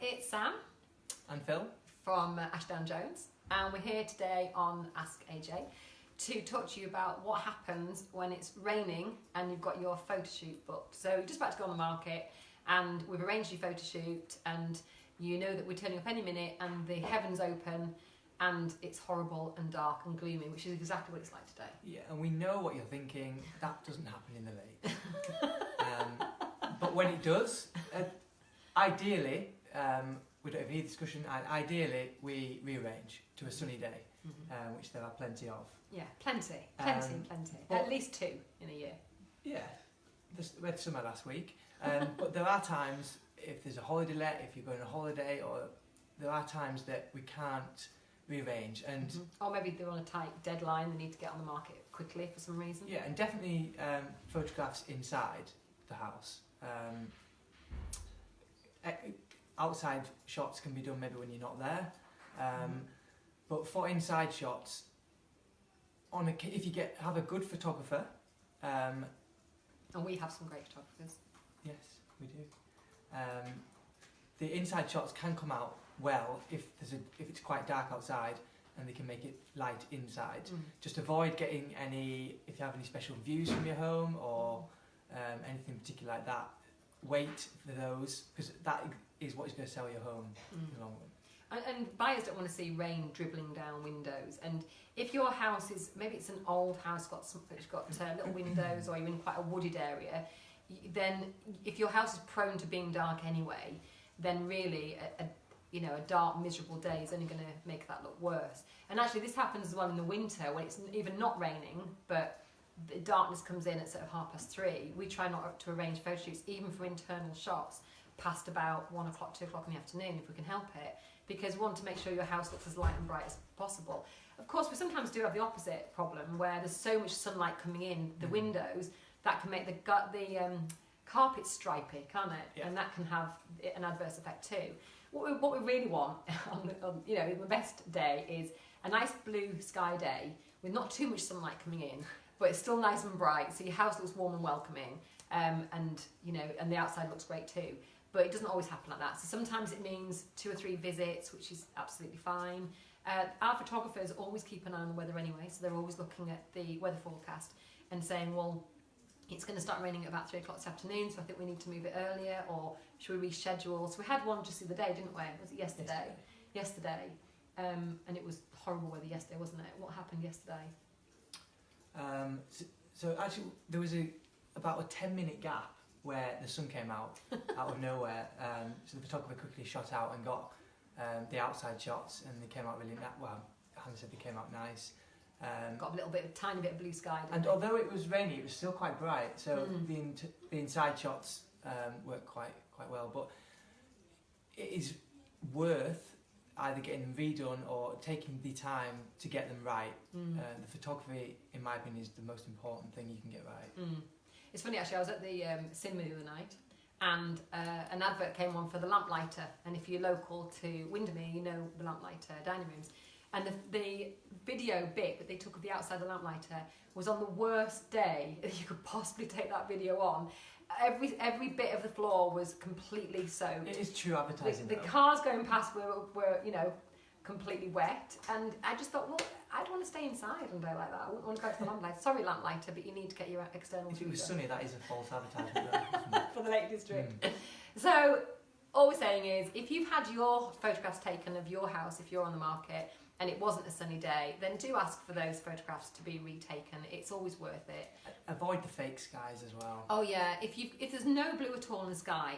it's Sam And Phil from Ashdown Jones, and we're here today on Ask AJ to talk to you about what happens when it's raining and you've got your photo shoot booked. So you're just about to go on the market and we've arranged your photo shoot and you know that we're turning up any minute and the heavens open and it's horrible and dark and gloomy, which is exactly what it's like today. Yeah, and we know what you're thinking, that doesn't happen in the lake. But when it does, ideally, we don't even need discussion, ideally we rearrange to a sunny day, which there are plenty of. Yeah, plenty. At least 2 in a year. Yeah, we had summer last week, but there are times, if there's a holiday let, if you're going on a holiday, or there are times that we can't rearrange. And or maybe they're on a tight deadline, they need to get on the market quickly for some reason. Yeah, and definitely photographs inside the house. Outside shots can be done maybe when you're not there, but for inside shots, if you have a good photographer, and we have some great photographers. Yes, we do. The inside shots can come out well if it's quite dark outside, and they can make it light inside. Just avoid getting if you have any special views from your home or anything particular like that. Wait for those, because that is what is going to sell your home in the long run. And buyers don't want to see rain dribbling down windows. And if your house is, maybe it's an old house, it's got little windows, or you're in quite a wooded area, then if your house is prone to being dark anyway, then really a dark, miserable day is only going to make that look worse. And actually this happens as well in the winter when it's even not raining, but the darkness comes in at sort of 3:30. We try not to arrange photo shoots, even for internal shots, past about 1 o'clock, 2 o'clock in the afternoon, if we can help it, because we want to make sure your house looks as light and bright as possible. Of course, we sometimes do have the opposite problem, where there's so much sunlight coming in the windows that can make the carpet stripy, can't it? Yeah. And that can have an adverse effect too. What we really want on the best day is a nice blue sky day with not too much sunlight coming in, but it's still nice and bright, so your house looks warm and welcoming, and the outside looks great too. But it doesn't always happen like that. So sometimes it means 2 or 3 visits, which is absolutely fine. Our photographers always keep an eye on the weather anyway, so they're always looking at the weather forecast and saying, well, it's going to start raining at about 3 o'clock this afternoon, so I think we need to move it earlier, or should we reschedule? So we had one just the other day, didn't we? Was it yesterday? Yesterday. And it was horrible weather yesterday, wasn't it? What happened yesterday? So actually, there was about a 10-minute gap where the sun came out of nowhere. So the photographer quickly shot out and got the outside shots, and they came out really well. Hannah said they came out nice. Got a tiny bit of blue sky. And although it was rainy, it was still quite bright. So the inside shots worked quite well. But it is worth either getting them redone or taking the time to get them right. The photography, in my opinion, is the most important thing you can get right. It's funny actually, I was at the cinema the other night, and an advert came on for the lamplighter, and if you're local to Windermere, you know the lamplighter dining rooms. And the video bit that they took of the outside of the lamplighter was on the worst day that you could possibly take that video on. Every bit of the floor was completely soaked. It is true advertising. The cars going past were completely wet, and I just thought, well, I'd want to stay inside on a day like that. I wouldn't want to go to the lamplighter. Sorry, lamplighter, but you need to get your external. If it was sunny, that is a false advertisement, though, isn't it? For the Lake District. So all we're saying is, if you've had your photographs taken of your house, if you're on the market, and it wasn't a sunny day, then do ask for those photographs to be retaken. It's always worth it. Avoid the fake skies as well. Oh yeah, if there's no blue at all in the sky,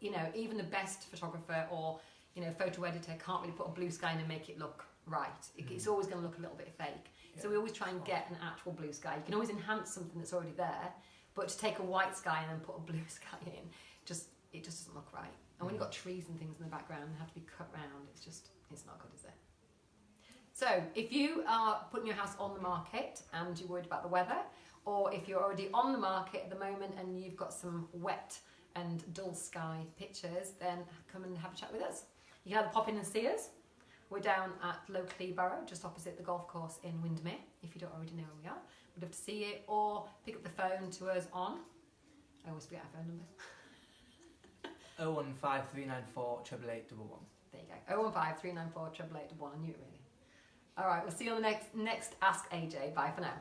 even the best photographer or photo editor can't really put a blue sky in and make it look right. It's always going to look a little bit fake. Yeah. So we always try and get an actual blue sky. You can always enhance something that's already there, but to take a white sky and then put a blue sky in, it just doesn't look right. And when you've got trees and things in the background and have to be cut round, it's not good, is it? So if you are putting your house on the market and you're worried about the weather, or if you're already on the market at the moment and you've got some wet and dull sky pictures, then come and have a chat with us. You can either pop in and see us. We're down at Low Cleaborough, just opposite the golf course in Windermere, if you don't already know where we are. We'd love to see you, or pick up the phone to us on, I always forget our phone number. 015 394 88811. There you go. 015 394 88811. I knew it really. All right, we'll see you on the next Ask AJ. Bye for now.